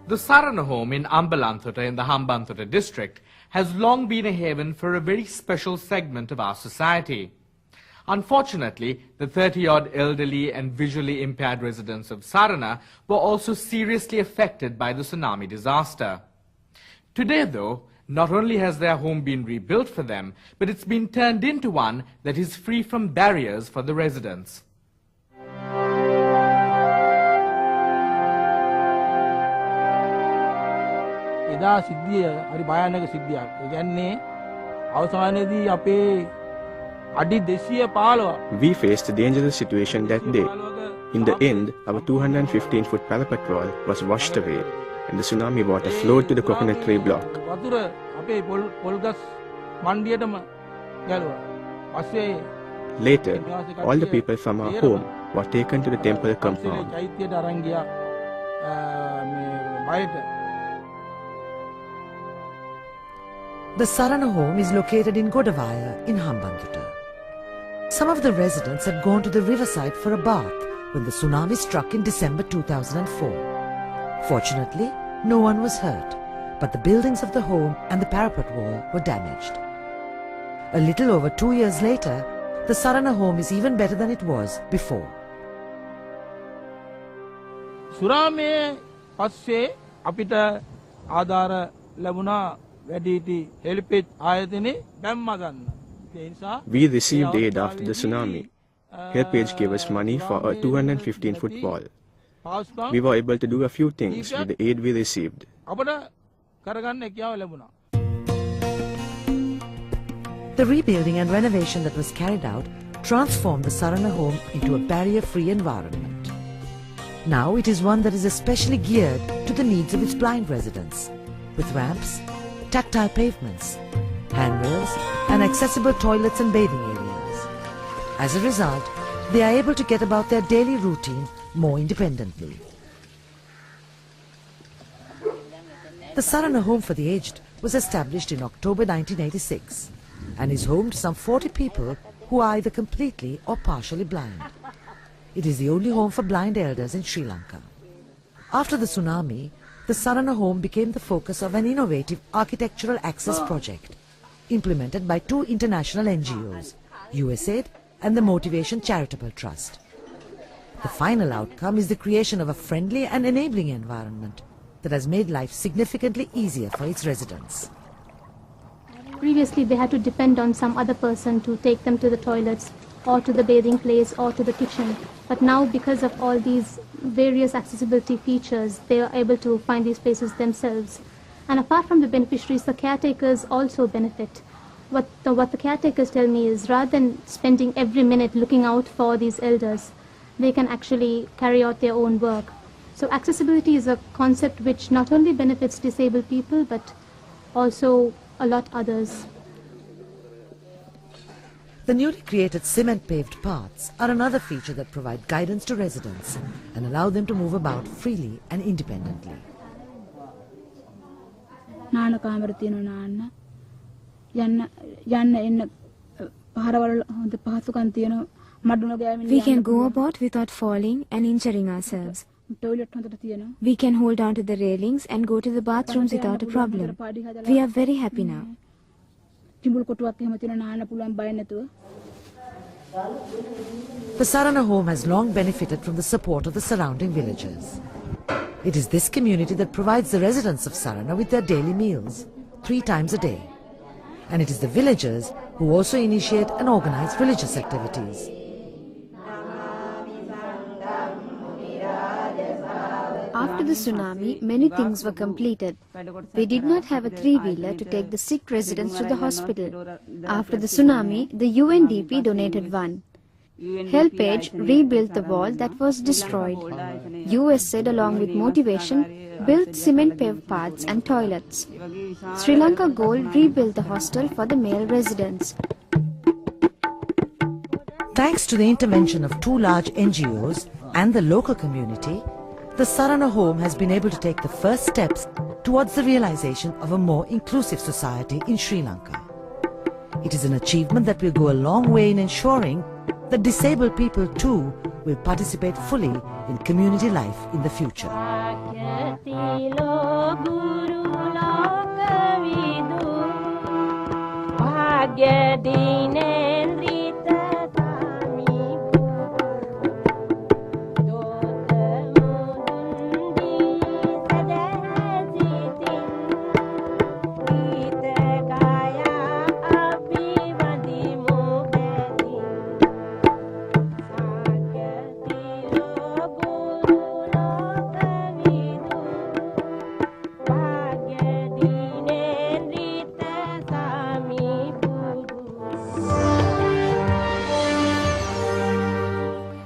The Sarana home in Ambalanthutta in the Hambantota district has long been a haven for a very special segment of our society. Unfortunately, the 30-odd elderly and visually impaired residents of Sarana were also seriously affected by the tsunami disaster. Today, though, not only has their home been rebuilt for them, but it's been turned into one that is free from barriers for the residents. එදා සිද්ධිය හරි භයානක සිද්ධියක්. ඒ කියන්නේ අවසානයේදී අපේ අඩි 215 We faced a dangerous situation that day. In the end, our 215-foot parapet wall was washed away and the tsunami water flowed to the coconut tree block. වතුර අපේ පොල්ගස් මණ්ඩියටම ගැලුවා. පස්සේ Later, all the people from our home were taken to the temple compound. චෛත්‍යයට අරන් ගියා මේ බයට. The Sarana home is located in Godavaya in Hambantota. Some of the residents had gone to the riverside for a bath when the tsunami struck in December 2004. Fortunately, no one was hurt, but the buildings of the home and the parapet wall were damaged. A little over 2 years later, the Sarana home is even better than it was before. සුරාමේ පස්සේ අපිට ආධාර ලැබුණා වැඩිහිටි හෙලිපෙත් ආයතනේ බැම්ම ගන්න. ඒ නිසා We received aid after the tsunami. HelpAge gave us money for a 215-foot wall. We were able to do a few things with the aid we received. අපට කරගන්න හැකියාව ලැබුණා. The rebuilding and renovation that was carried out transformed the Sarana home into a barrier-free environment. Now it is one that is especially geared to the needs of its blind residents, with ramps, tactile pavements, handrails and accessible toilets and bathing areas. As a result, they are able to get about their daily routine more independently. The Sarana Home for the Aged was established in October 1986 and is home to some 40 people who are either completely or partially blind. It is the only home for blind elders in Sri Lanka. After the tsunami, the Sarana home became the focus of an innovative architectural access project implemented by 2 international NGOs, USAID and the Motivation Charitable Trust. The final outcome is the creation of a friendly and enabling environment that has made life significantly easier for its residents. Previously, they had to depend on some other person to take them to the toilets or to the bathing place or to the kitchen. But now, because of all these various accessibility features, they are able to find these places themselves. And apart from the beneficiaries, the caretakers also benefit. What the caretakers tell me is, rather than spending every minute looking out for these elders, they can actually carry out their own work. So accessibility is a concept which not only benefits disabled people, but also a lot others. The newly created cement-paved paths are another feature that provide guidance to residents and allow them to move about freely and independently. We can go about without falling and injuring ourselves. We can hold on to the railings and go to the bathrooms without a problem. We are very happy now. The Sarana home has long benefited from the support of the surrounding villagers. It is this community that provides the residents of Sarana with their daily meals, 3 times a day. And it is the villagers who also initiate and organize religious activities. After the tsunami, many things were completed. We did not have a 3-wheeler to take the sick residents to the hospital. After the tsunami, the UNDP donated one. HelpAge rebuilt the wall that was destroyed. USAID, along with Motivation, built cement-paved paths and toilets. Sri Lanka Gold rebuilt the hostel for the male residents. Thanks to the intervention of 2 large NGOs and the local community, the Sarana home has been able to take the first steps towards the realization of a more inclusive society in Sri Lanka. It is an achievement that will go a long way in ensuring that disabled people too will participate fully in community life in the future. गुरु लोक विदु भाग्य दीने